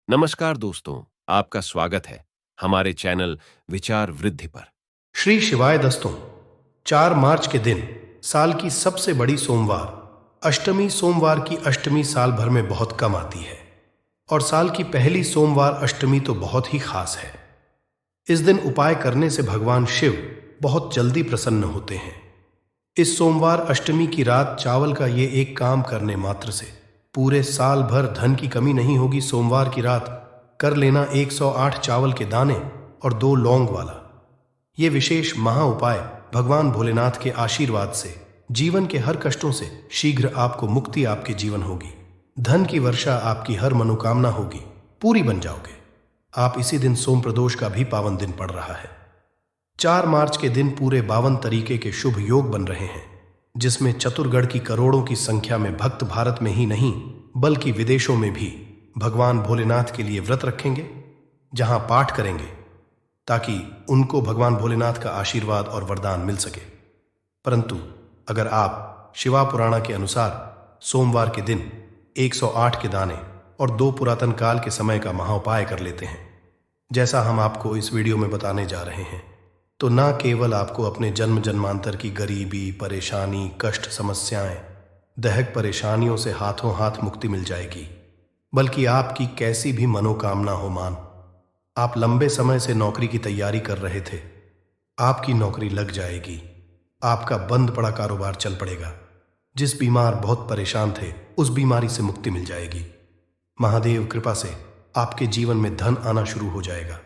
नमस्कार दोस्तों, आपका स्वागत है हमारे चैनल विचार वृद्धि पर। श्री शिवाय दस्तों। 4 मार्च के दिन साल की सबसे बड़ी सोमवार अष्टमी सोमवार की अष्टमी साल भर में बहुत कम आती है और साल की पहली सोमवार अष्टमी तो बहुत ही खास है। इस दिन उपाय करने से भगवान शिव बहुत जल्दी प्रसन्न होते हैं। इस सोमवार अष्टमी की रात चावल का ये एक काम करने मात्र से पूरे साल भर धन की कमी नहीं होगी। सोमवार की रात कर लेना 108 चावल के दाने और 2 लौंग वाला ये विशेष महा उपाय भगवान भोलेनाथ के आशीर्वाद से जीवन के हर कष्टों से शीघ्र आपको मुक्ति आपके जीवन होगी। धन की वर्षा आपकी हर मनोकामना होगी, पूरी बन जाओगे। आप इसी दिन सोम प्रदोष का भी पावन दिन पड़ रहा है। 4 मार्च के दिन पूरे 52 तरीके के शुभ योग बन रहे हैं, जिसमें चतुर्गढ़ की करोड़ों की संख्या में भक्त भारत में ही नहीं बल्कि विदेशों में भी भगवान भोलेनाथ के लिए व्रत रखेंगे, जहां पाठ करेंगे ताकि उनको भगवान भोलेनाथ का आशीर्वाद और वरदान मिल सके। परंतु अगर आप शिवा पुराणा के अनुसार सोमवार के दिन 108 के दाने और 2 पुरातन काल के समय का महाउपाय कर लेते हैं, जैसा हम आपको इस वीडियो में बताने जा रहे हैं, तो न केवल आपको अपने जन्म जन्मांतर की गरीबी, परेशानी, कष्ट, समस्याएं, दैहिक परेशानियों से हाथों हाथ मुक्ति मिल जाएगी, बल्कि आपकी कैसी भी मनोकामना हो, आप लंबे समय से नौकरी की तैयारी कर रहे थे, आपकी नौकरी लग जाएगी। आपका बंद पड़ा कारोबार चल पड़ेगा। जिस बीमार बहुत परेशान थे उस बीमारी से मुक्ति मिल जाएगी। महादेव कृपा से आपके जीवन में धन आना शुरू हो जाएगा।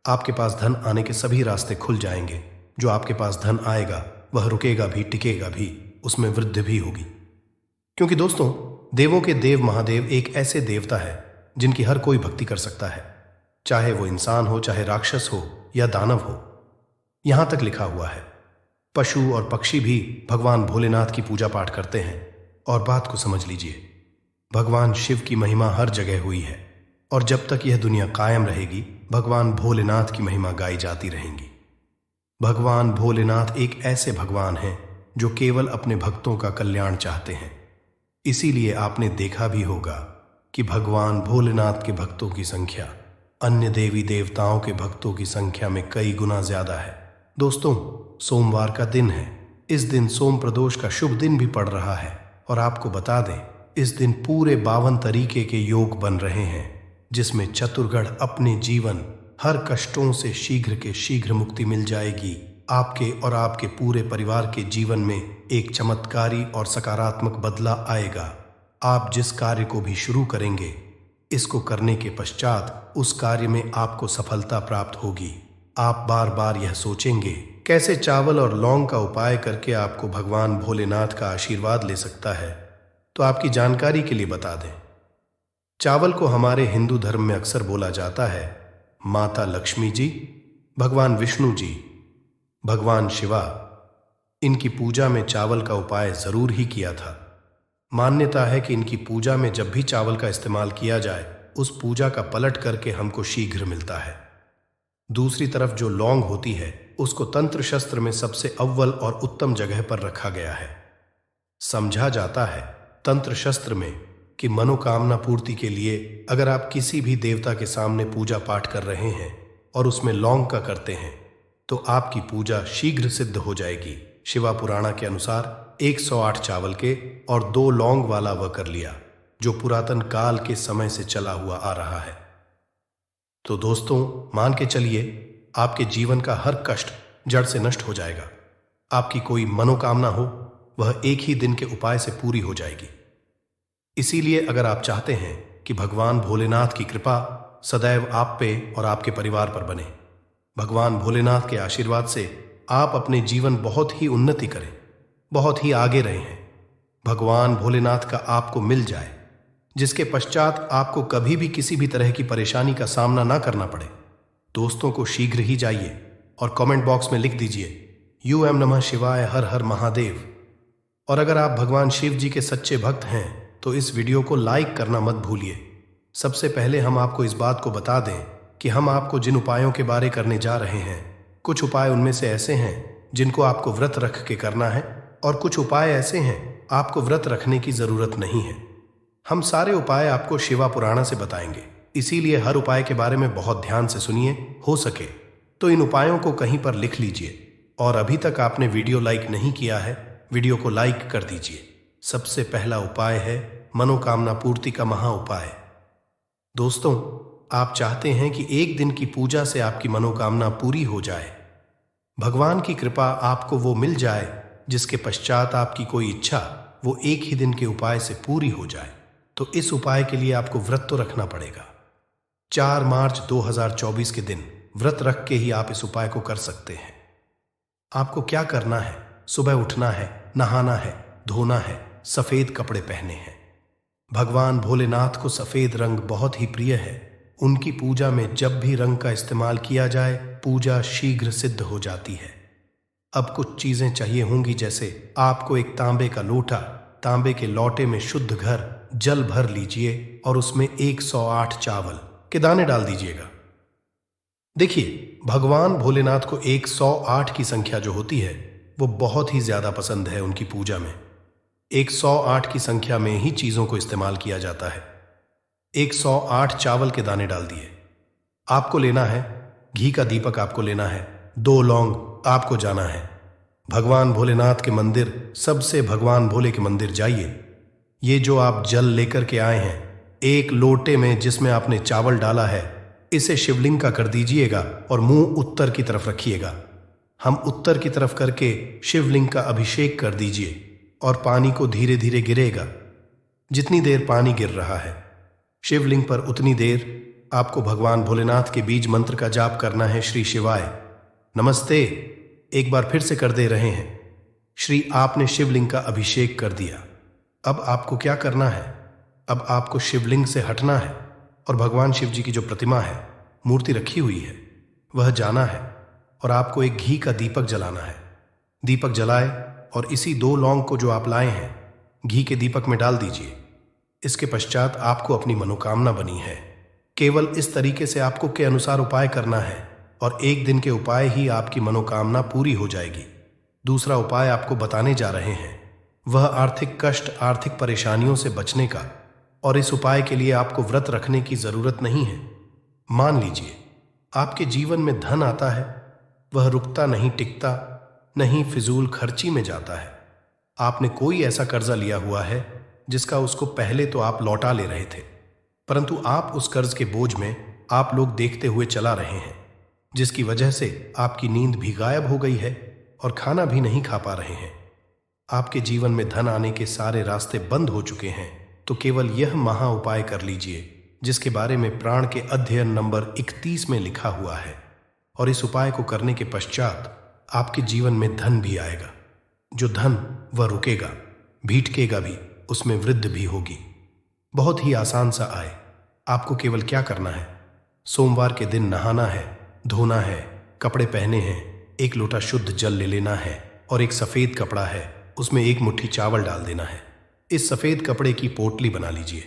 आपके पास धन आने के सभी रास्ते खुल जाएंगे। जो आपके पास धन आएगा वह रुकेगा भी, टिकेगा भी, उसमें वृद्धि भी होगी। क्योंकि दोस्तों, देवों के देव महादेव एक ऐसे देवता है जिनकी हर कोई भक्ति कर सकता है, चाहे वो इंसान हो, चाहे राक्षस हो या दानव हो। यहां तक लिखा हुआ है पशु और पक्षी भी भगवान भोलेनाथ की पूजा पाठ करते हैं। और बात को समझ लीजिए, भगवान शिव की महिमा हर जगह हुई है और जब तक यह दुनिया कायम रहेगी भगवान भोलेनाथ की महिमा गाई जाती रहेंगी। भगवान भोलेनाथ एक ऐसे भगवान हैं जो केवल अपने भक्तों का कल्याण चाहते हैं। इसीलिए आपने देखा भी होगा कि भगवान भोलेनाथ के भक्तों की संख्या अन्य देवी देवताओं के भक्तों की संख्या में कई गुना ज्यादा है। दोस्तों, सोमवार का दिन है। इस दिन सोम प्रदोष का शुभ दिन भी पड़ रहा है और आपको बता दें, इस दिन पूरे 52 तरीके के योग बन रहे हैं, जिसमें चतुर्गढ़ अपने जीवन हर कष्टों से शीघ्र के शीघ्र मुक्ति मिल जाएगी। आपके और आपके पूरे परिवार के जीवन में एक चमत्कारी और सकारात्मक बदलाव आएगा। आप जिस कार्य को भी शुरू करेंगे, इसको करने के पश्चात उस कार्य में आपको सफलता प्राप्त होगी। आप बार बार यह सोचेंगे कैसे चावल और लौंग का उपाय करके आपको भगवान भोलेनाथ का आशीर्वाद ले सकता है। तो आपकी जानकारी के लिए बता दें, चावल को हमारे हिंदू धर्म में अक्सर बोला जाता है माता लक्ष्मी जी, भगवान विष्णु जी, भगवान शिवा, इनकी पूजा में चावल का उपाय जरूर ही किया था। मान्यता है कि इनकी पूजा में जब भी चावल का इस्तेमाल किया जाए, उस पूजा का पलट करके हमको शीघ्र मिलता है। दूसरी तरफ जो लौंग होती है, उसको तंत्र शस्त्र में सबसे अव्वल और उत्तम जगह पर रखा गया है। समझा जाता है तंत्र शस्त्र में कि मनोकामना पूर्ति के लिए अगर आप किसी भी देवता के सामने पूजा पाठ कर रहे हैं और उसमें लौंग का करते हैं, तो आपकी पूजा शीघ्र सिद्ध हो जाएगी। शिवा पुराणा के अनुसार 108 चावल के और 2 लौंग वाला वह कर लिया, जो पुरातन काल के समय से चला हुआ आ रहा है। तो दोस्तों, मान के चलिए आपके जीवन का हर कष्ट जड़ से नष्ट हो जाएगा। आपकी कोई मनोकामना हो वह एक ही दिन के उपाय से पूरी हो जाएगी। इसीलिए अगर आप चाहते हैं कि भगवान भोलेनाथ की कृपा सदैव आप पे और आपके परिवार पर बने, भगवान भोलेनाथ के आशीर्वाद से आप अपने जीवन बहुत ही उन्नति करें, बहुत ही आगे रहे हैं, भगवान भोलेनाथ का आपको मिल जाए, जिसके पश्चात आपको कभी भी किसी भी तरह की परेशानी का सामना ना करना पड़े। दोस्तों को शीघ्र ही जाइए और कमेंट बॉक्स में लिख दीजिए यूएम नमः शिवाय, हर हर महादेव। और अगर आप भगवान शिव जी के सच्चे भक्त हैं तो इस वीडियो को लाइक करना मत भूलिए। सबसे पहले हम आपको इस बात को बता दें कि हम आपको जिन उपायों के बारे करने जा रहे हैं, कुछ उपाय उनमें से ऐसे हैं जिनको आपको व्रत रख के करना है और कुछ उपाय ऐसे हैं आपको व्रत रखने की जरूरत नहीं है। हम सारे उपाय आपको शिवा पुराणा से बताएंगे इसीलिए हर उपाय के बारे में बहुत ध्यान से सुनिए। हो सके तो इन उपायों को कहीं पर लिख लीजिए। और अभी तक आपने वीडियो लाइक नहीं किया है, वीडियो को लाइक कर दीजिए। सबसे पहला उपाय है मनोकामना पूर्ति का महा उपाय। दोस्तों, आप चाहते हैं कि एक दिन की पूजा से आपकी मनोकामना पूरी हो जाए, भगवान की कृपा आपको वो मिल जाए जिसके पश्चात आपकी कोई इच्छा वो एक ही दिन के उपाय से पूरी हो जाए। तो इस उपाय के लिए आपको व्रत तो रखना पड़ेगा। 4 मार्च 2024 के दिन व्रत रख के ही आप इस उपाय को कर सकते हैं। आपको क्या करना है? सुबह उठना है, नहाना है, धोना है, सफेद कपड़े पहने हैं। भगवान भोलेनाथ को सफेद रंग बहुत ही प्रिय है। उनकी पूजा में जब भी रंग का इस्तेमाल किया जाए, पूजा शीघ्र सिद्ध हो जाती है। अब कुछ चीजें चाहिए होंगी, जैसे आपको एक तांबे का लोटा, तांबे के लोटे में शुद्ध घर जल भर लीजिए और उसमें 108 चावल के दाने डाल दीजिएगा। देखिए, भगवान भोलेनाथ को 108 की संख्या जो होती है वो बहुत ही ज्यादा पसंद है। उनकी पूजा में 108 की संख्या में ही चीजों को इस्तेमाल किया जाता है। 108 चावल के दाने डाल दिए। आपको लेना है घी का दीपक, आपको लेना है 2 लौंग, आपको जाना है भगवान भोलेनाथ के मंदिर, सबसे भगवान भोले के मंदिर जाइए। ये जो आप जल लेकर के आए हैं, एक लोटे में जिसमें आपने चावल डाला है, इसे शिवलिंग का कर दीजिएगा और मुंह उत्तर की तरफ रखिएगा। हम उत्तर की तरफ करके शिवलिंग का अभिषेक कर दीजिए और पानी को धीरे धीरे गिरेगा। जितनी देर पानी गिर रहा है शिवलिंग पर, उतनी देर आपको भगवान भोलेनाथ के बीज मंत्र का जाप करना है। श्री शिवाय नमस्ते एक बार फिर से कर दे रहे हैं। श्री आपने शिवलिंग का अभिषेक कर दिया। अब आपको क्या करना है? अब आपको शिवलिंग से हटना है और भगवान शिव जी की जो प्रतिमा है, मूर्ति रखी हुई है, वह जाना है और आपको एक घी का दीपक जलाना है। दीपक जलाए और इसी 2 लौंग को जो आप लाए हैं घी के दीपक में डाल दीजिए। इसके पश्चात आपको अपनी मनोकामना बनी है। केवल इस तरीके से आपको के अनुसार उपाय करना है और एक दिन के उपाय ही आपकी मनोकामना पूरी हो जाएगी। दूसरा उपाय आपको बताने जा रहे हैं, वह आर्थिक कष्ट, आर्थिक परेशानियों से बचने का। और इस उपाय के लिए आपको व्रत रखने की जरूरत नहीं है। मान लीजिए आपके जीवन में धन आता है, वह रुकता नहीं, टिकता नहीं, फिजूल खर्ची में जाता है। आपने कोई ऐसा कर्जा लिया हुआ है जिसका उसको पहले तो आप लौटा ले रहे थे, परंतु आप उस कर्ज के बोझ में आप लोग देखते हुए चला रहे हैं, जिसकी वजह से आपकी नींद भी गायब हो गई है और खाना भी नहीं खा पा रहे हैं। आपके जीवन में धन आने के सारे रास्ते बंद हो चुके हैं। तो केवल यह महा उपाय कर लीजिए जिसके बारे में प्राण के अध्ययन नंबर 31 में लिखा हुआ है। और इस उपाय को करने के पश्चात आपके जीवन में धन भी आएगा। जो धन वह रुकेगा, भीटकेगा भी, उसमें वृद्धि भी होगी। बहुत ही आसान सा आए। आपको केवल क्या करना है? सोमवार के दिन नहाना है, धोना है, कपड़े पहने हैं, एक लोटा शुद्ध जल ले लेना है और एक सफेद कपड़ा है, उसमें 1 मुट्ठी चावल डाल देना है। इस सफेद कपड़े की पोटली बना लीजिए।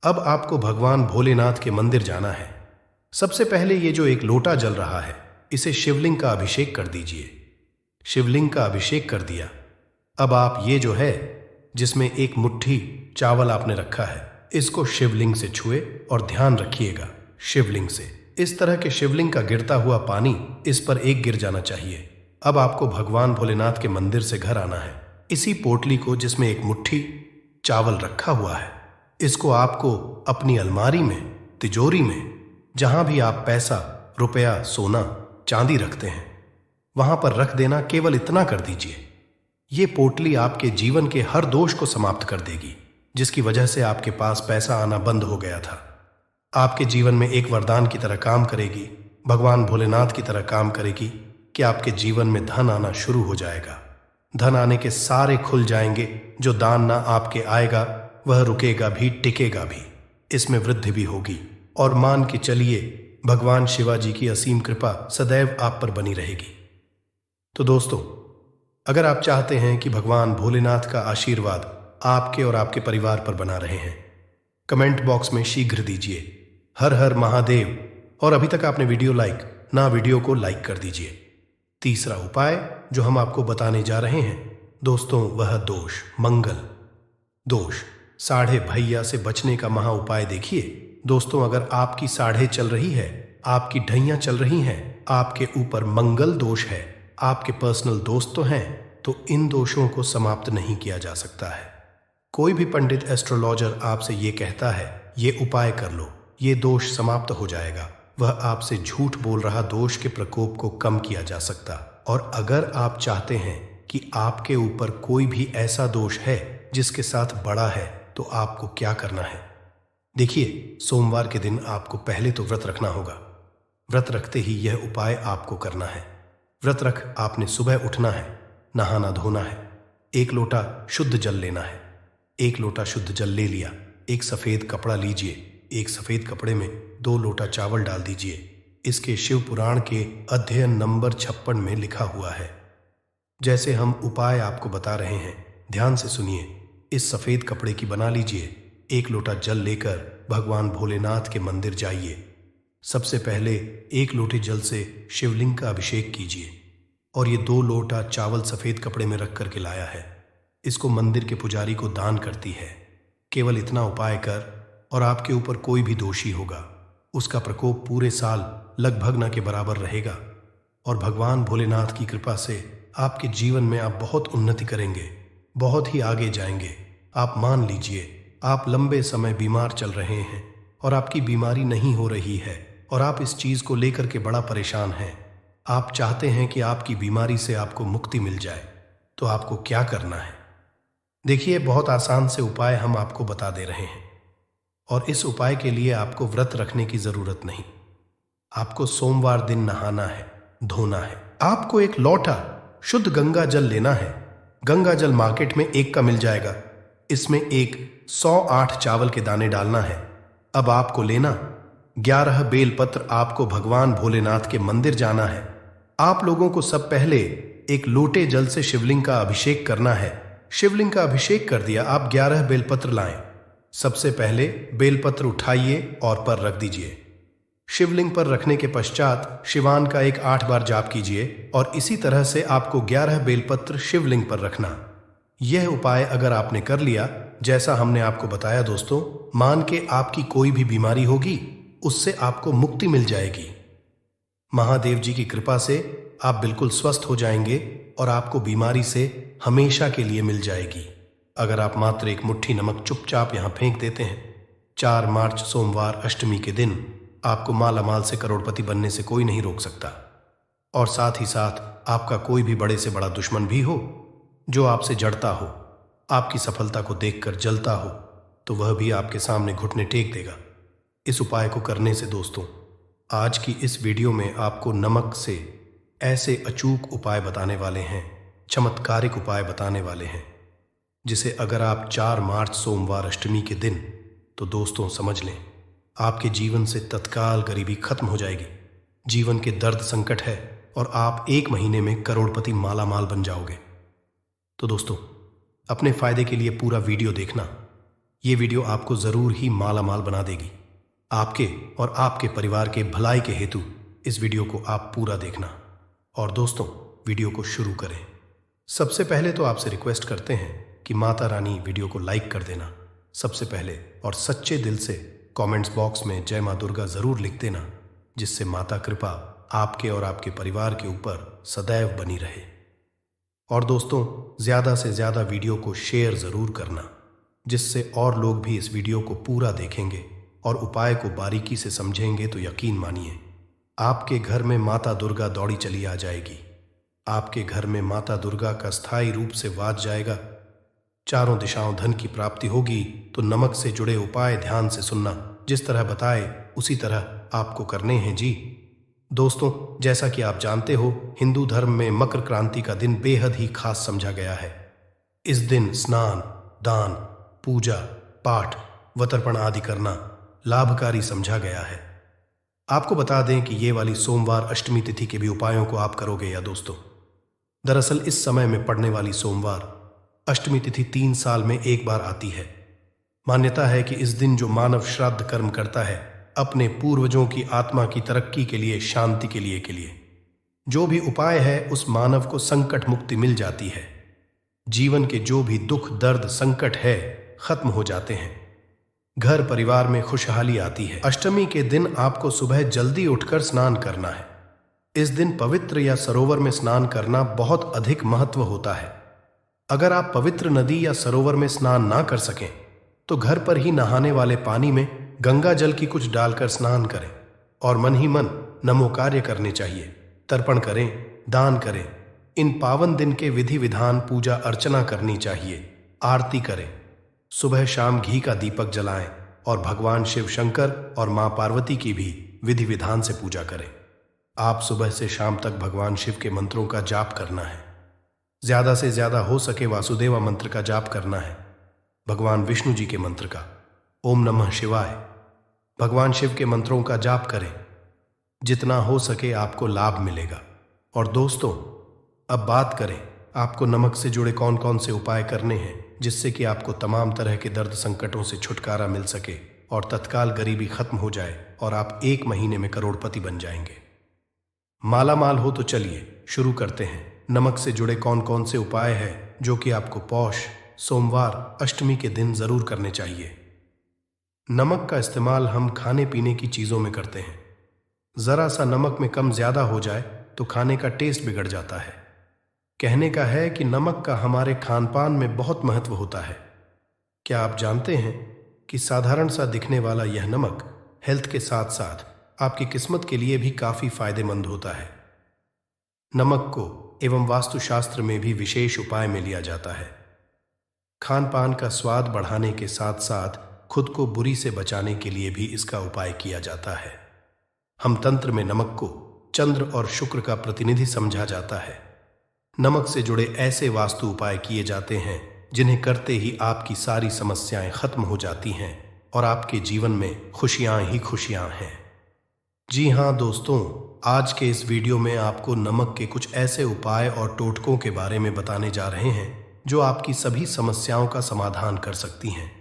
अब आपको भगवान भोलेनाथ के मंदिर जाना है। सबसे पहले ये जो एक लोटा जल रहा है, इसे शिवलिंग का अभिषेक कर दीजिए। शिवलिंग का अभिषेक कर दिया। अब आप ये जो है जिसमें 1 मुट्ठी चावल आपने रखा है, इसको शिवलिंग से छुए और ध्यान रखिएगा शिवलिंग से इस तरह के शिवलिंग का गिरता हुआ पानी इस पर एक गिर जाना चाहिए। अब आपको भगवान भोलेनाथ के मंदिर से घर आना है। इसी पोटली को जिसमें 1 मुट्ठी चावल रखा हुआ है, इसको आपको अपनी अलमारी में, तिजोरी में, जहां भी आप पैसा, रुपया, सोना, चांदी रखते हैं, वहां पर रख देना। केवल इतना कर दीजिए। ये पोटली आपके जीवन के हर दोष को समाप्त कर देगी, जिसकी वजह से आपके पास पैसा आना बंद हो गया था। आपके जीवन में एक वरदान की तरह काम करेगी, भगवान भोलेनाथ की तरह काम करेगी कि आपके जीवन में धन आना शुरू हो जाएगा। धन आने के सारे खुल जाएंगे। जो दान ना आपके आएगा वह रुकेगा भी, टिकेगा भी, इसमें वृद्धि भी होगी। और मान के चलिए भगवान शिवाजी की असीम कृपा सदैव आप पर बनी रहेगी। तो दोस्तों, अगर आप चाहते हैं कि भगवान भोलेनाथ का आशीर्वाद आपके और आपके परिवार पर बना रहे हैं, कमेंट बॉक्स में शीघ्र दीजिए हर हर महादेव। और अभी तक आपने वीडियो को लाइक कर दीजिए। तीसरा उपाय जो हम आपको बताने जा रहे हैं दोस्तों, वह दोष, मंगल दोष, साढ़े भैया से बचने का महा उपाय देखिए। दोस्तों, अगर आपकी साढ़े चल रही है, आपकी ढैयां चल रही हैं, आपके ऊपर मंगल दोष है, आपके पर्सनल दोस्त तो हैं, तो इन दोषों को समाप्त नहीं किया जा सकता है। कोई भी पंडित एस्ट्रोलॉजर आपसे ये कहता है ये उपाय कर लो, ये दोष समाप्त हो जाएगा, वह आपसे झूठ बोल रहा दोष के प्रकोप को कम किया जा सकता। और अगर आप चाहते हैं कि आपके ऊपर कोई भी ऐसा दोष है जिसके साथ बड़ा है, तो आपको क्या करना है? देखिए, सोमवार के दिन आपको पहले तो व्रत रखना होगा। व्रत रखते ही यह उपाय आपको करना है। व्रत रख आपने सुबह उठना है, नहाना धोना है, 1 लोटा शुद्ध जल लेना है। 1 लोटा शुद्ध जल ले लिया, एक सफेद कपड़ा लीजिए, एक सफेद कपड़े में 2 लोटा चावल डाल दीजिए। इसके शिव पुराण के अध्ययन नंबर 56 में लिखा हुआ है। जैसे हम उपाय आपको बता रहे हैं, ध्यान से सुनिए। इस सफेद कपड़े की बना लीजिए। 1 लोटा जल लेकर भगवान भोलेनाथ के मंदिर जाइए। सबसे पहले 1 लोटे जल से शिवलिंग का अभिषेक कीजिए और ये 2 लोटा चावल सफेद कपड़े में रख करके लाया है, इसको मंदिर के पुजारी को दान करती है। केवल इतना उपाय कर और आपके ऊपर कोई भी दोषी होगा, उसका प्रकोप पूरे साल लगभग न के बराबर रहेगा और भगवान भोलेनाथ की कृपा से आपके जीवन में आप बहुत उन्नति करेंगे, बहुत ही आगे जाएंगे। आप मान लीजिए आप लंबे समय बीमार चल रहे हैं और आपकी बीमारी नहीं हो रही है और आप इस चीज को लेकर के बड़ा परेशान हैं। आप चाहते हैं कि आपकी बीमारी से आपको मुक्ति मिल जाए, तो आपको क्या करना है? देखिए, बहुत आसान से उपाय हम आपको बता दे रहे हैं और इस उपाय के लिए आपको व्रत रखने की जरूरत नहीं। आपको सोमवार दिन नहाना है, धोना है। आपको 1 लोटा शुद्ध गंगा जल लेना है। गंगा जल मार्केट में 1 का मिल जाएगा। इसमें एक 108 चावल के दाने डालना है। अब आपको लेना 11 बेलपत्र। आपको भगवान भोलेनाथ के मंदिर जाना है। आप लोगों को सब पहले 1 लोटे जल से शिवलिंग का अभिषेक करना है। शिवलिंग का अभिषेक कर दिया, आप 11 बेलपत्र लाएं। सबसे पहले बेलपत्र उठाइए और पर रख दीजिए। शिवलिंग पर रखने के पश्चात शिवान का एक 8 बार जाप कीजिए और इसी तरह से आपको 11 बेलपत्र शिवलिंग पर रखना। यह उपाय अगर आपने कर लिया, जैसा हमने आपको बताया दोस्तों, मान के आपकी कोई भी बीमारी होगी उससे आपको मुक्ति मिल जाएगी। महादेव जी की कृपा से आप बिल्कुल स्वस्थ हो जाएंगे और आपको बीमारी से हमेशा के लिए मिल जाएगी। अगर आप मात्र 1 मुट्ठी नमक चुपचाप यहां फेंक देते हैं, 4 मार्च सोमवार अष्टमी के दिन आपको माला माल से करोड़पति बनने से कोई नहीं रोक सकता। और साथ ही साथ आपका कोई भी बड़े से बड़ा दुश्मन भी हो जो आपसे जड़ता हो, आपकी सफलता को देखकर जलता हो, तो वह भी आपके सामने घुटने टेक देगा। इस उपाय को करने से दोस्तों, आज की इस वीडियो में आपको नमक से ऐसे अचूक उपाय बताने वाले हैं, चमत्कारिक उपाय बताने वाले हैं, जिसे अगर आप 4 मार्च सोमवार अष्टमी के दिन, तो दोस्तों समझ लें, आपके जीवन से तत्काल गरीबी खत्म हो जाएगी। जीवन के दर्द संकट है और आप 1 महीने में करोड़पति माला माल बन जाओगे। तो दोस्तों, अपने फायदे के लिए पूरा वीडियो देखना। ये वीडियो आपको जरूर ही माला माल बना देगी। आपके और आपके परिवार के भलाई के हेतु इस वीडियो को आप पूरा देखना। और दोस्तों, वीडियो को शुरू करें। सबसे पहले तो आपसे रिक्वेस्ट करते हैं कि माता रानी वीडियो को लाइक कर देना सबसे पहले, और सच्चे दिल से कमेंट्स बॉक्स में जय मां दुर्गा जरूर लिख देना, जिससे माता कृपा आपके और आपके परिवार के ऊपर सदैव बनी रहे। और दोस्तों, ज़्यादा से ज़्यादा वीडियो को शेयर ज़रूर करना, जिससे और लोग भी इस वीडियो को पूरा देखेंगे और उपाय को बारीकी से समझेंगे। तो यकीन मानिए, आपके घर में माता दुर्गा दौड़ी चली आ जाएगी। आपके घर में माता दुर्गा का स्थायी रूप से वास जाएगा। चारों दिशाओं धन की प्राप्ति होगी। तो नमक से जुड़े उपाय ध्यान से सुनना, जिस तरह बताए उसी तरह आपको करने हैं जी। दोस्तों, जैसा कि आप जानते हो, हिंदू धर्म में मकर क्रांति का दिन बेहद ही खास समझा गया है। इस दिन स्नान, दान, पूजा, पाठ, वतर्पण आदि करना लाभकारी समझा गया है। आपको बता दें कि ये वाली सोमवार अष्टमी तिथि के भी उपायों को आप करोगे या दोस्तों? दरअसल इस समय में पड़ने वाली सोमवार अष्टमी तिथि 3 साल में 1 बार आती है। मान्यता है कि इस दिन जो मानव श्राद्ध कर्म करता है, अपने पूर्वजों की आत्मा की तरक्की के लिए, शांति के लिए जो भी उपाय है, उस मानव को संकट मुक्ति मिल जाती है। जीवन के जो भी दुख, दर्द, संकट है, खत्म हो जाते हैं। घर परिवार में खुशहाली आती है। अष्टमी के दिन आपको सुबह जल्दी उठकर स्नान करना है। इस दिन पवित्र या सरोवर में स्नान करना बहुत अधिक महत्व होता है। अगर आप पवित्र नदी या सरोवर में स्नान ना कर सकें तो घर पर ही नहाने वाले पानी में गंगा जल की कुछ डालकर स्नान करें और मन ही मन नमो कार्य करने चाहिए। तर्पण करें, दान करें। इन पावन दिन के विधि विधान पूजा अर्चना करनी चाहिए। आरती करें। सुबह शाम घी का दीपक जलाएं और भगवान शिव शंकर और मां पार्वती की भी विधि विधान से पूजा करें। आप सुबह से शाम तक भगवान शिव के मंत्रों का जाप करना है। ज्यादा से ज्यादा हो सके वासुदेवा मंत्र का जाप करना है, भगवान विष्णु जी के मंत्र का, ओम नमः शिवाय। भगवान शिव के मंत्रों का जाप करें। जितना हो सके आपको लाभ मिलेगा। और दोस्तों, अब बात करें आपको नमक से जुड़े कौन कौन से उपाय करने हैं जिससे कि आपको तमाम तरह के दर्द संकटों से छुटकारा मिल सके और तत्काल गरीबी खत्म हो जाए और आप 1 महीने में करोड़पति बन जाएंगे। माला माल हो तो चलिए शुरू करते हैं। नमक से जुड़े कौन कौन से उपाय हैं जो कि आपको पौष, सोमवार, अष्टमी के दिन जरूर करने चाहिए। नमक का इस्तेमाल हम खाने पीने की चीजों में करते हैं। जरा सा नमक में कम ज्यादा हो जाए तो खाने का टेस्ट बिगड़ जाता है। कहने का है कि नमक का हमारे खान पान में बहुत महत्व होता है। क्या आप जानते हैं कि साधारण सा दिखने वाला यह नमक हेल्थ के साथ साथ आपकी किस्मत के लिए भी काफी फायदेमंद होता है। नमक को एवं वास्तुशास्त्र में भी विशेष उपाय में लिया जाता है। खान पान का स्वाद बढ़ाने के साथ साथ खुद को बुरी से बचाने के लिए भी इसका उपाय किया जाता है। हम तंत्र में नमक को चंद्र और शुक्र का प्रतिनिधि समझा जाता है। नमक से जुड़े ऐसे वास्तु उपाय किए जाते हैं जिन्हें करते ही आपकी सारी समस्याएं खत्म हो जाती हैं और आपके जीवन में खुशियां ही खुशियां हैं। जी हाँ दोस्तों, आज के इस वीडियो में आपको नमक के कुछ ऐसे उपाय और टोटकों के बारे में बताने जा रहे हैं जो आपकी सभी समस्याओं का समाधान कर सकती हैं।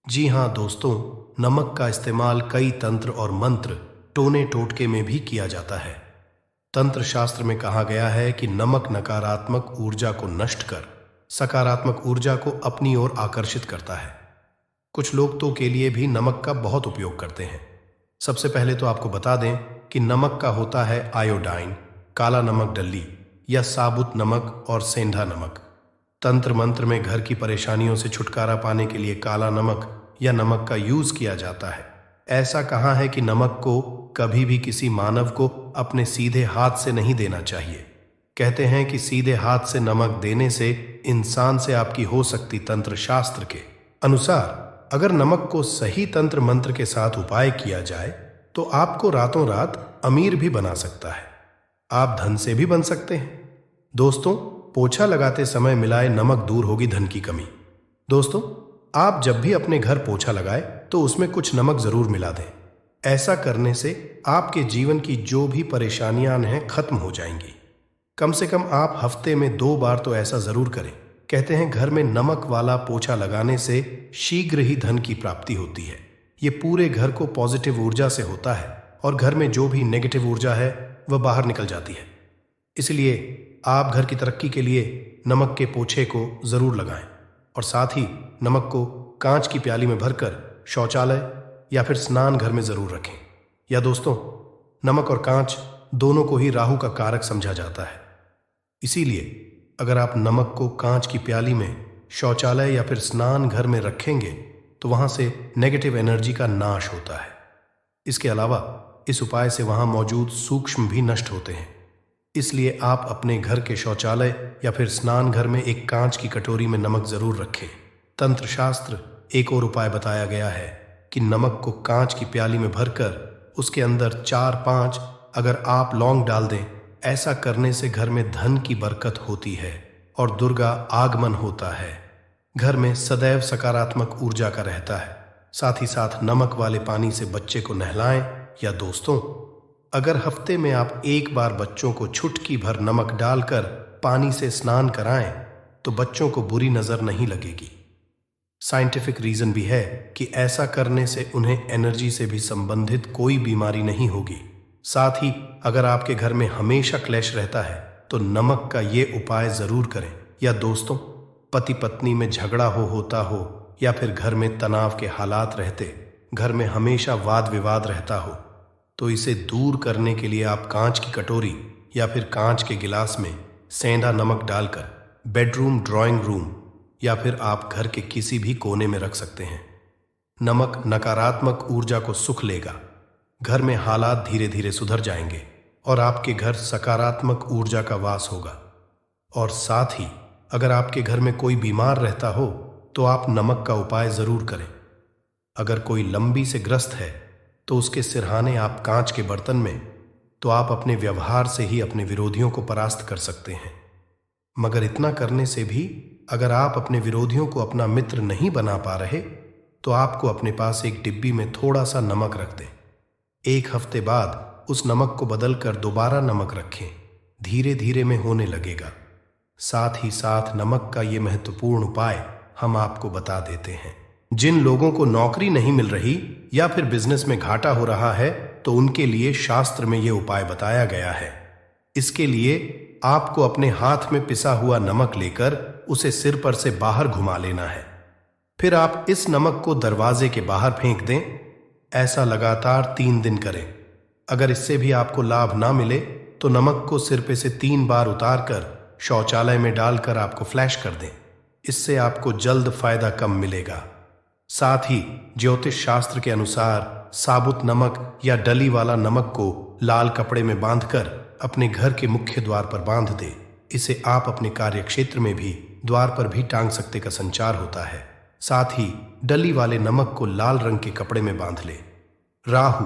जी हाँ दोस्तों, नमक का इस्तेमाल कई तंत्र और मंत्र, टोने टोटके में भी किया जाता है। तंत्र शास्त्र में कहा गया है कि नमक नकारात्मक ऊर्जा को नष्ट कर सकारात्मक ऊर्जा को अपनी ओर आकर्षित करता है। कुछ लोग तो के लिए भी नमक का बहुत उपयोग करते हैं। सबसे पहले तो आपको बता दें कि नमक का होता है आयोडाइन, काला नमक डल्ली या साबुत नमक और सेंधा नमक। तंत्र मंत्र में घर की परेशानियों से छुटकारा पाने के लिए काला नमक या नमक का यूज किया जाता है। ऐसा कहा है कि नमक को कभी भी किसी मानव को अपने सीधे हाथ से नहीं देना चाहिए। कहते हैं कि सीधे हाथ से नमक देने से इंसान से आपकी हो सकती तंत्र शास्त्र के अनुसार अगर नमक को सही तंत्र मंत्र के साथ उपाय किया जाए तो आपको रातों रात अमीर भी बना सकता है। आप धन से भी बन सकते हैं। दोस्तों, पोछा लगाते समय मिलाए नमक दूर होगी धन की कमी। दोस्तों, आप जब भी अपने घर पोछा लगाए तो उसमें कुछ नमक जरूर मिला दें। ऐसा करने से आपके जीवन की जो भी परेशानियां हैं खत्म हो जाएंगी। कम से कम आप हफ्ते में 2 बार तो ऐसा जरूर करें। कहते हैं घर में नमक वाला पोछा लगाने से शीघ्र ही धन की प्राप्ति होती है। ये पूरे घर को पॉजिटिव ऊर्जा से होता है और घर में जो भी नेगेटिव ऊर्जा है वह बाहर निकल जाती है। इसलिए आप घर की तरक्की के लिए नमक के पोछे को जरूर लगाएं और साथ ही नमक को कांच की प्याली में भरकर शौचालय या फिर स्नान घर में जरूर रखें। या दोस्तों, नमक और कांच दोनों को ही राहु का कारक समझा जाता है। इसीलिए अगर आप नमक को कांच की प्याली में शौचालय या फिर स्नान घर में रखेंगे तो वहां से नेगेटिव एनर्जी का नाश होता है। इसके अलावा इस उपाय से वहां मौजूद सूक्ष्म भी नष्ट होते हैं। इसलिए आप अपने घर के शौचालय या फिर स्नान घर में एक कांच की कटोरी में नमक जरूर रखें। तंत्र शास्त्र एक और उपाय बताया गया है कि नमक को कांच की प्याली में भरकर उसके अंदर 4-5 अगर आप लौंग डाल दें। ऐसा करने से घर में धन की बरकत होती है और दुर्गा आगमन होता है। घर में सदैव सकारात्मक ऊर्जा का रहता है। साथ ही साथ नमक वाले पानी से बच्चे को नहलाएं। या दोस्तों, अगर हफ्ते में आप 1 बार बच्चों को चुटकी भर नमक डालकर पानी से स्नान कराएं तो बच्चों को बुरी नजर नहीं लगेगी। साइंटिफिक रीजन भी है कि ऐसा करने से उन्हें एनर्जी से भी संबंधित कोई बीमारी नहीं होगी। साथ ही अगर आपके घर में हमेशा क्लेश रहता है तो नमक का ये उपाय जरूर करें। या दोस्तों, पति पत्नी में झगड़ा होता हो या फिर घर में तनाव के हालात रहते, घर में हमेशा वाद विवाद रहता हो, तो इसे दूर करने के लिए आप कांच की कटोरी या फिर कांच के गिलास में सेंधा नमक डालकर बेडरूम, ड्राइंग रूम या फिर आप घर के किसी भी कोने में रख सकते हैं। नमक नकारात्मक ऊर्जा को सुख लेगा, घर में हालात धीरे धीरे सुधर जाएंगे और आपके घर सकारात्मक ऊर्जा का वास होगा। और साथ ही अगर आपके घर में कोई बीमार रहता हो तो आप नमक का उपाय जरूर करें। अगर कोई लंबी से ग्रस्त है तो उसके सिरहाने आप कांच के बर्तन में, तो आप अपने व्यवहार से ही अपने विरोधियों को परास्त कर सकते हैं। मगर इतना करने से भी अगर आप अपने विरोधियों को अपना मित्र नहीं बना पा रहे तो आपको अपने पास एक डिब्बी में थोड़ा सा नमक रख दें। 1 हफ्ते बाद उस नमक को बदलकर दोबारा नमक रखें, धीरे धीरे में होने लगेगा। साथ ही साथ नमक का ये महत्वपूर्ण उपाय हम आपको बता देते हैं। जिन लोगों को नौकरी नहीं मिल रही या फिर बिजनेस में घाटा हो रहा है तो उनके लिए शास्त्र में यह उपाय बताया गया है। इसके लिए आपको अपने हाथ में पिसा हुआ नमक लेकर उसे सिर पर से बाहर घुमा लेना है। फिर आप इस नमक को दरवाजे के बाहर फेंक दें। ऐसा लगातार 3 दिन करें। अगर इससे भी आपको लाभ ना मिले तो नमक को सिर पे से 3 बार उतार कर शौचालय में डालकर आपको फ्लैश कर दें। इससे आपको जल्द फायदा कम मिलेगा। साथ ही ज्योतिष शास्त्र के अनुसार साबुत नमक या डली वाला नमक को लाल कपड़े में बांधकर अपने घर के मुख्य द्वार पर बांध दे। इसे आप अपने कार्य क्षेत्र में भी, द्वार पर भी टांग सकते का संचार होता है। साथ ही डली वाले नमक को लाल रंग के कपड़े में बांध ले। राहु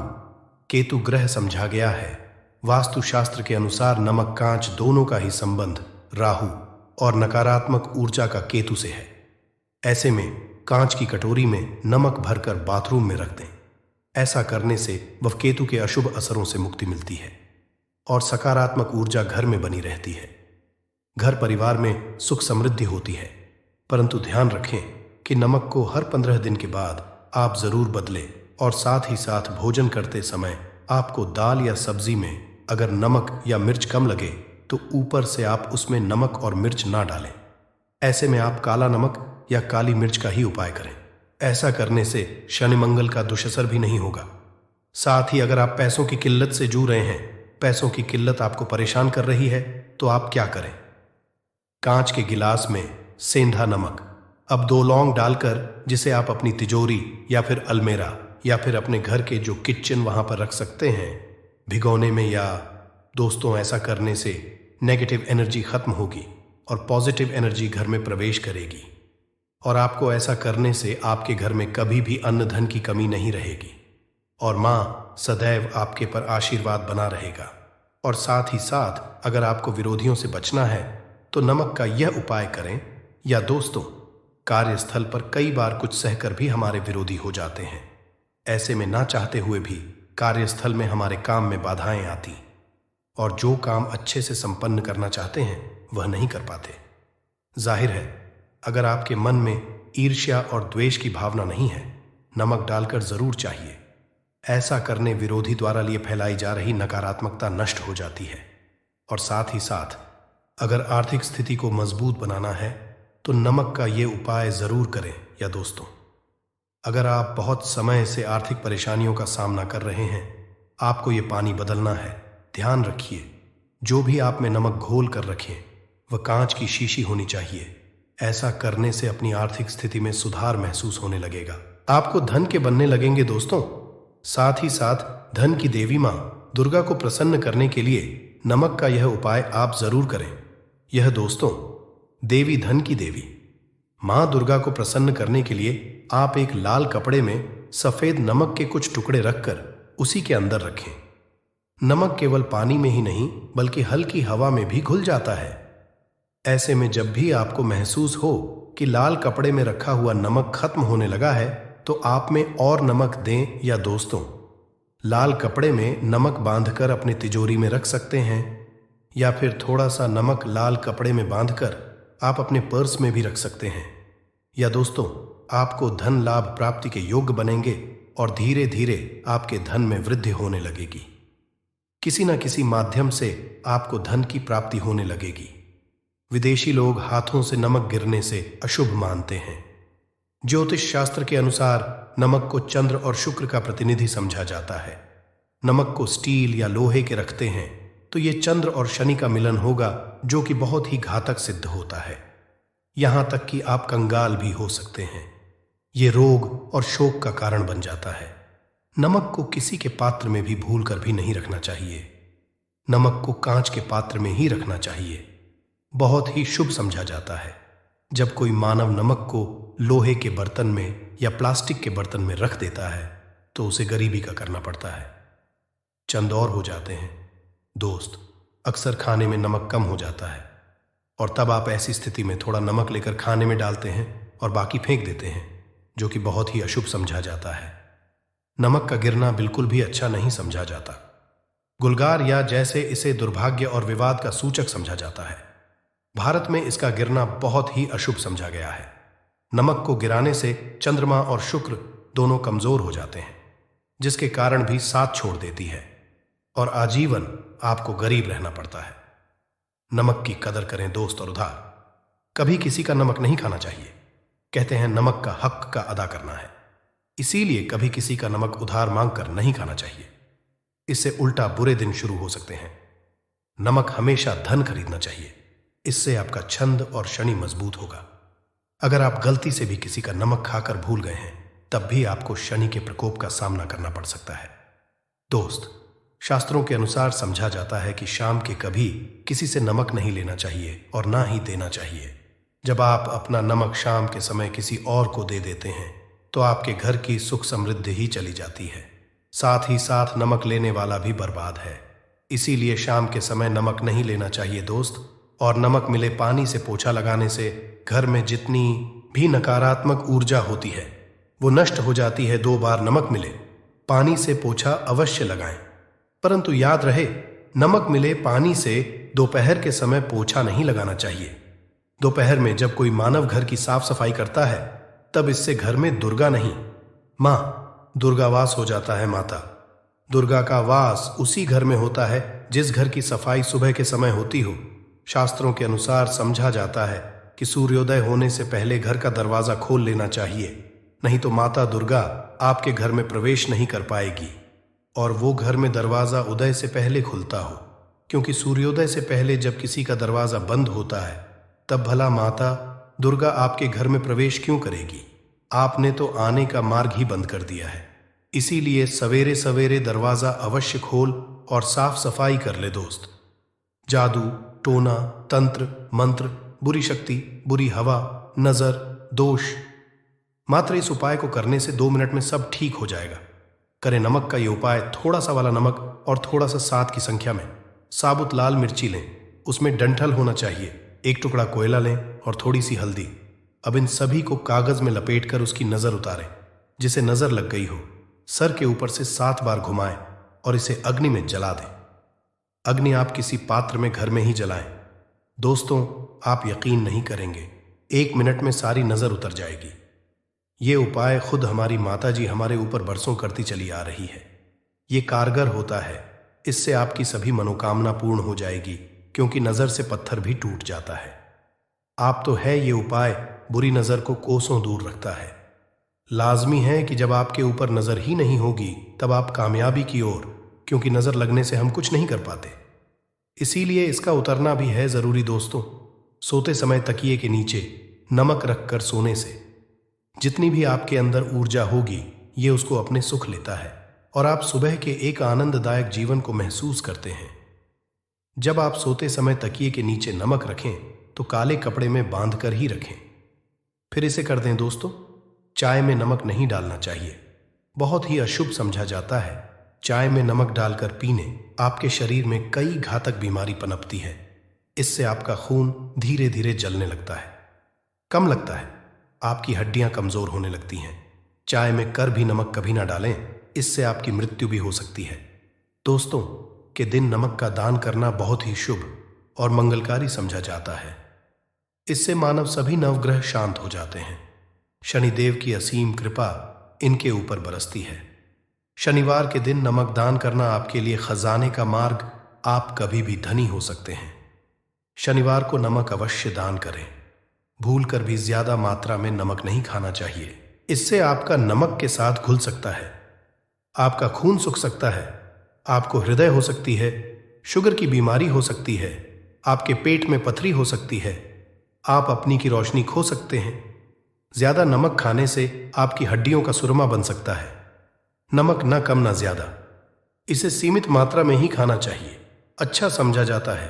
केतु ग्रह समझा गया है। वास्तुशास्त्र के अनुसार नमक कांच दोनों का ही संबंध राहु और नकारात्मक ऊर्जा का केतु से है। ऐसे में कांच की कटोरी में नमक भरकर बाथरूम में रख दें। ऐसा करने से वह केतु के अशुभ असरों से मुक्ति मिलती है और सकारात्मक ऊर्जा घर में बनी रहती है। घर परिवार में सुख समृद्धि होती है। परंतु ध्यान रखें कि नमक को हर 15 दिन के बाद आप जरूर बदलें और साथ ही साथ भोजन करते समय आपको दाल या सब्जी में अगर नमक या मिर्च कम लगे तो ऊपर से आप उसमें नमक और मिर्च ना डालें। ऐसे में आप काला नमक या काली मिर्च का ही उपाय करें। ऐसा करने से शनि मंगल का दुष्असर भी नहीं होगा। साथ ही अगर आप पैसों की किल्लत से जूझ रहे हैं, पैसों की किल्लत आपको परेशान कर रही है, तो आप क्या करें? कांच के गिलास में सेंधा नमक, अब 2 लौंग डालकर जिसे आप अपनी तिजोरी या फिर अलमेरा या फिर अपने घर के जो किचन वहां पर रख सकते हैं भिगोने में। या दोस्तों, ऐसा करने से नेगेटिव एनर्जी खत्म होगी और पॉजिटिव एनर्जी घर में प्रवेश करेगी और आपको ऐसा करने से आपके घर में कभी भी अन्न धन की कमी नहीं रहेगी और मां सदैव आपके पर आशीर्वाद बना रहेगा। और साथ ही साथ अगर आपको विरोधियों से बचना है तो नमक का यह उपाय करें। या दोस्तों, कार्यस्थल पर कई बार कुछ सहकर भी हमारे विरोधी हो जाते हैं। ऐसे में ना चाहते हुए भी कार्यस्थल में हमारे काम में बाधाएं आती और जो काम अच्छे से संपन्न करना चाहते हैं वह नहीं कर पाते। जाहिर है, अगर आपके मन में ईर्ष्या और द्वेष की भावना नहीं है, नमक डालकर जरूर चाहिए। ऐसा करने विरोधी द्वारा लिए फैलाई जा रही नकारात्मकता नष्ट हो जाती है। और साथ ही साथ अगर आर्थिक स्थिति को मजबूत बनाना है तो नमक का ये उपाय जरूर करें। या दोस्तों, अगर आप बहुत समय से आर्थिक परेशानियों का सामना कर रहे हैं, आपको ये पानी बदलना है। ध्यान रखिए, जो भी आप में नमक घोल कर रखें वह कांच की शीशी होनी चाहिए। ऐसा करने से अपनी आर्थिक स्थिति में सुधार महसूस होने लगेगा। आपको धन के बनने लगेंगे दोस्तों। साथ ही साथ धन की देवी मां दुर्गा को प्रसन्न करने के लिए नमक का यह उपाय आप जरूर करें। यह दोस्तों, देवी धन की देवी मां दुर्गा को प्रसन्न करने के लिए आप एक लाल कपड़े में सफेद नमक के कुछ टुकड़े रखकर उसी के अंदर रखें। नमक केवल पानी में ही नहीं बल्कि हल्की हवा में भी घुल जाता है। ऐसे में जब भी आपको महसूस हो कि लाल कपड़े में रखा हुआ नमक खत्म होने लगा है तो आप में और नमक दें। या दोस्तों, लाल कपड़े में नमक बांधकर अपने तिजोरी में रख सकते हैं या फिर थोड़ा सा नमक लाल कपड़े में बांधकर आप अपने पर्स में भी रख सकते हैं। या दोस्तों, आपको धन लाभ प्राप्ति के योग्य बनेंगे और धीरे धीरे आपके धन में वृद्धि होने लगेगी। किसी न किसी माध्यम से आपको धन की प्राप्ति होने लगेगी। विदेशी लोग हाथों से नमक गिरने से अशुभ मानते हैं। ज्योतिष शास्त्र के अनुसार नमक को चंद्र और शुक्र का प्रतिनिधि समझा जाता है। नमक को स्टील या लोहे के रखते हैं तो ये चंद्र और शनि का मिलन होगा, जो कि बहुत ही घातक सिद्ध होता है। यहां तक कि आप कंगाल भी हो सकते हैं। ये रोग और शोक का कारण बन जाता है। नमक को किसी के पात्र में भी भूल कर भी नहीं रखना चाहिए। नमक को कांच के पात्र में ही रखना चाहिए। बहुत ही शुभ समझा जाता है। जब कोई मानव नमक को लोहे के बर्तन में या प्लास्टिक के बर्तन में रख देता है तो उसे गरीबी का करना पड़ता है। चंद और हो जाते हैं दोस्त। अक्सर खाने में नमक कम हो जाता है और तब आप ऐसी स्थिति में थोड़ा नमक लेकर खाने में डालते हैं और बाकी फेंक देते हैं, जो कि बहुत ही अशुभ समझा जाता है। नमक का गिरना बिल्कुल भी अच्छा नहीं समझा जाता। गुलगार या जैसे इसे दुर्भाग्य और विवाद का सूचक समझा जाता है। भारत में इसका गिरना बहुत ही अशुभ समझा गया है। नमक को गिराने से चंद्रमा और शुक्र दोनों कमजोर हो जाते हैं, जिसके कारण भी साथ छोड़ देती है और आजीवन आपको गरीब रहना पड़ता है। नमक की कदर करें दोस्त और उधार। कभी किसी का नमक नहीं खाना चाहिए। कहते हैं नमक का हक का अदा करना है, इसीलिए कभी किसी का नमक उधार मांगकर नहीं खाना चाहिए। इससे उल्टा बुरे दिन शुरू हो सकते हैं। नमक हमेशा धन खरीदना चाहिए, इससे आपका छंद और शनि मजबूत होगा। अगर आप गलती से भी किसी का नमक खाकर भूल गए हैं तब भी आपको शनि के प्रकोप का सामना करना पड़ सकता है। दोस्त, शास्त्रों के अनुसार समझा जाता है कि शाम के कभी किसी से नमक नहीं लेना चाहिए और ना ही देना चाहिए। जब आप अपना नमक शाम के समय किसी और को दे देते हैं तो आपके घर की सुख समृद्धि ही चली जाती है, साथ ही साथ नमक लेने वाला भी बर्बाद है। इसीलिए शाम के समय नमक नहीं लेना चाहिए दोस्त। और नमक मिले पानी से पोछा लगाने से घर में जितनी भी नकारात्मक ऊर्जा होती है वो नष्ट हो जाती है। 2 बार नमक मिले पानी से पोछा अवश्य लगाएं, परंतु याद रहे नमक मिले पानी से दोपहर के समय पोछा नहीं लगाना चाहिए। दोपहर में जब कोई मानव घर की साफ सफाई करता है तब इससे घर में दुर्गा नहीं, मां दुर्गा वास हो जाता है। माता दुर्गा का वास उसी घर में होता है जिस घर की सफाई सुबह के समय होती हो। शास्त्रों के अनुसार समझा जाता है कि सूर्योदय होने से पहले घर का दरवाजा खोल लेना चाहिए, नहीं तो माता दुर्गा आपके घर में प्रवेश नहीं कर पाएगी। और वो घर में दरवाजा उदय से पहले खुलता हो, क्योंकि सूर्योदय से पहले जब किसी का दरवाजा बंद होता है तब भला माता दुर्गा आपके घर में प्रवेश क्यों करेगी? आपने तो आने का मार्ग ही बंद कर दिया है। इसीलिए सवेरे सवेरे दरवाजा अवश्य खोल और साफ सफाई कर ले दोस्त। जादू, टोना, तंत्र, मंत्र, बुरी शक्ति, बुरी हवा, नजर, दोष, मात्र इस उपाय को करने से 2 मिनट में सब ठीक हो जाएगा। करें नमक का ये उपाय। थोड़ा सा वाला नमक और थोड़ा सा 7 की संख्या में साबुत लाल मिर्ची लें, उसमें डंठल होना चाहिए। 1 टुकड़ा कोयला लें और थोड़ी सी हल्दी। अब इन सभी को कागज में लपेटकर उसकी नजर उतारें। जिसे नजर लग गई हो सर के ऊपर से 7 बार घुमाएं और इसे अग्नि में जला दें। अग्नि आप किसी पात्र में घर में ही जलाएं। दोस्तों, आप यकीन नहीं करेंगे, 1 मिनट में सारी नजर उतर जाएगी। ये उपाय खुद हमारी माताजी हमारे ऊपर बरसों करती चली आ रही है। ये कारगर होता है। इससे आपकी सभी मनोकामना पूर्ण हो जाएगी, क्योंकि नजर से पत्थर भी टूट जाता है। आप तो है ये उपाय बुरी नजर को कोसों दूर रखता है। लाजमी है कि जब आपके ऊपर नजर ही नहीं होगी तब आप कामयाबी की ओर, क्योंकि नजर लगने से हम कुछ नहीं कर पाते। इसीलिए इसका उतरना भी है जरूरी दोस्तों। सोते समय तकिए के नीचे नमक रखकर सोने से जितनी भी आपके अंदर ऊर्जा होगी ये उसको अपने सुख लेता है और आप सुबह के एक आनंददायक जीवन को महसूस करते हैं। जब आप सोते समय तकिए के नीचे नमक रखें तो काले कपड़े में बांध कर ही रखें। फिर इसे कर दें दोस्तों। चाय में नमक नहीं डालना चाहिए, बहुत ही अशुभ समझा जाता है। चाय में नमक डालकर पीने आपके शरीर में कई घातक बीमारी पनपती है। इससे आपका खून धीरे धीरे जलने लगता है, कम लगता है, आपकी हड्डियां कमजोर होने लगती हैं। चाय में कर भी नमक कभी ना डालें, इससे आपकी मृत्यु भी हो सकती है। दोस्तों के दिन नमक का दान करना बहुत ही शुभ और मंगलकारी समझा जाता है। इससे मानव सभी नवग्रह शांत हो जाते हैं। शनिदेव की असीम कृपा इनके ऊपर बरसती है। शनिवार के दिन नमक दान करना आपके लिए खजाने का मार्ग, आप कभी भी धनी हो सकते हैं। शनिवार को नमक अवश्य दान करें। भूलकर भी ज्यादा मात्रा में नमक नहीं खाना चाहिए। इससे आपका नमक के साथ घुल सकता है, आपका खून सूख सकता है, आपको हृदय हो सकती है, शुगर की बीमारी हो सकती है, आपके पेट में पथरी हो सकती है, आप अपनी की रोशनी खो सकते हैं। ज्यादा नमक खाने से आपकी हड्डियों का सुरमा बन सकता है। नमक न कम न ज्यादा, इसे सीमित मात्रा में ही खाना चाहिए। अच्छा समझा जाता है,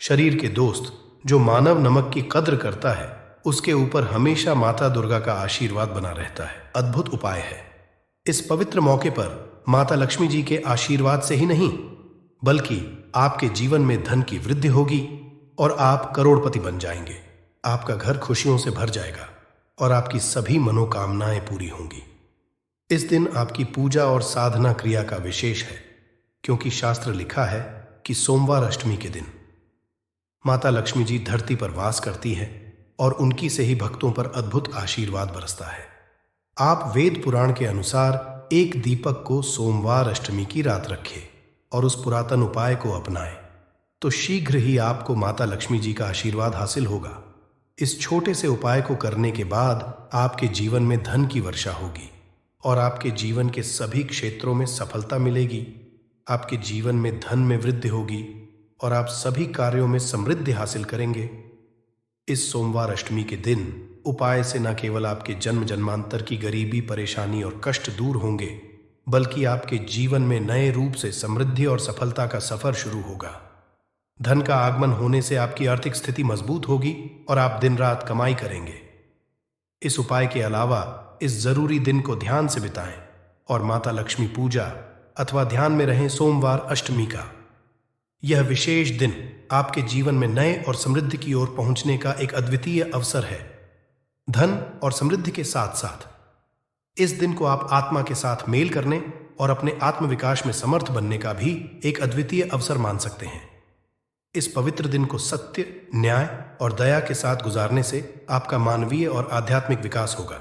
शरीर के दोस्त जो मानव नमक की कद्र करता है उसके ऊपर हमेशा माता दुर्गा का आशीर्वाद बना रहता है। अद्भुत उपाय है। इस पवित्र मौके पर माता लक्ष्मी जी के आशीर्वाद से ही नहीं बल्कि आपके जीवन में धन की वृद्धि होगी और आप करोड़पति बन जाएंगे। आपका घर खुशियों से भर जाएगा और आपकी सभी मनोकामनाएं पूरी होंगी। इस दिन आपकी पूजा और साधना क्रिया का विशेष है, क्योंकि शास्त्र लिखा है कि सोमवार अष्टमी के दिन माता लक्ष्मी जी धरती पर वास करती है और उनकी से ही भक्तों पर अद्भुत आशीर्वाद बरसता है। आप वेद पुराण के अनुसार एक दीपक को सोमवार अष्टमी की रात रखें और उस पुरातन उपाय को अपनाएं, तो शीघ्र ही आपको माता लक्ष्मी जी का आशीर्वाद हासिल होगा। इस छोटे से उपाय को करने के बाद आपके जीवन में धन की वर्षा होगी और आपके जीवन के सभी क्षेत्रों में सफलता मिलेगी। आपके जीवन में धन में वृद्धि होगी और आप सभी कार्यों में समृद्धि हासिल करेंगे। इस सोमवार अष्टमी के दिन उपाय से न केवल आपके जन्म जन्मांतर की गरीबी, परेशानी और कष्ट दूर होंगे, बल्कि आपके जीवन में नए रूप से समृद्धि और सफलता का सफर शुरू होगा। धन का आगमन होने से आपकी आर्थिक स्थिति मजबूत होगी और आप दिन रात कमाई करेंगे। इस उपाय के अलावा इस जरूरी दिन को ध्यान से बिताएं और माता लक्ष्मी पूजा अथवा ध्यान में रहें सोमवार अष्टमी का। यह विशेष दिन आपके जीवन में नए और समृद्धि की ओर पहुंचने का एक अद्वितीय अवसर है। धन और समृद्धि के साथ साथ इस दिन को आप आत्मा के साथ मेल करने और अपने आत्मविकास में समर्थ बनने का भी एक अद्वितीय अवसर मान सकते हैं। इस पवित्र दिन को सत्य, न्याय और दया के साथ गुजारने से आपका मानवीय और आध्यात्मिक विकास होगा।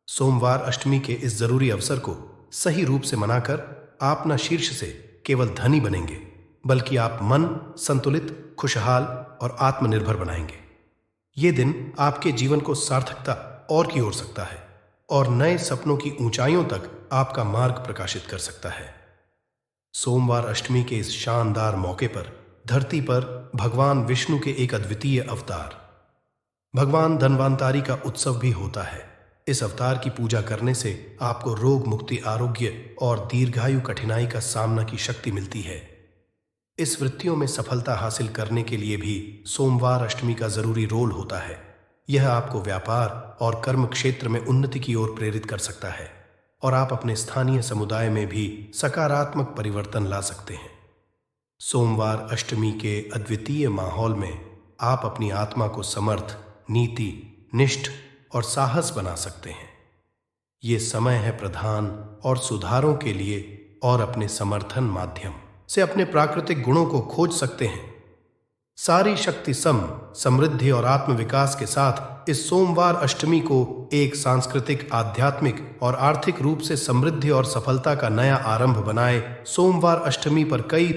सोमवार अष्टमी के इस जरूरी अवसर को सही रूप से मनाकर आप न शीर्ष से केवल धनी बनेंगे, बल्कि आप मन संतुलित, खुशहाल और आत्मनिर्भर बनाएंगे। ये दिन आपके जीवन को सार्थकता और की ओर सकता है और नए सपनों की ऊंचाइयों तक आपका मार्ग प्रकाशित कर सकता है। सोमवार अष्टमी के इस शानदार मौके पर धरती पर भगवान विष्णु के एक अद्वितीय अवतार भगवान धन्वंतरि का उत्सव भी होता है। इस अवतार की पूजा करने से आपको रोग मुक्ति, आरोग्य और दीर्घायु कठिनाई का सामना की शक्ति मिलती है। इस वृत्तियों में सफलता हासिल करने के लिए भी सोमवार अष्टमी का जरूरी रोल होता है। यह आपको व्यापार और कर्म क्षेत्र में उन्नति की ओर प्रेरित कर सकता है और आप अपने स्थानीय समुदाय में भी सकारात्मक परिवर्तन ला सकते हैं। सोमवार अष्टमी के अद्वितीय माहौल में आप अपनी आत्मा को समर्थ, नीति, निष्ठ और साहस बना सकते हैं। ये समय है प्रधान और सुधारों के लिए और अपने समर्थन माध्यम से अपने प्राकृतिक गुणों को खोज सकते हैं। सारी शक्ति समृद्धि और आत्मविकास के साथ इस सोमवार अष्टमी को एक सांस्कृतिक, आध्यात्मिक और आर्थिक रूप से समृद्धि और सफलता का नया आरंभ बनाए। सोमवार अष्टमी पर कई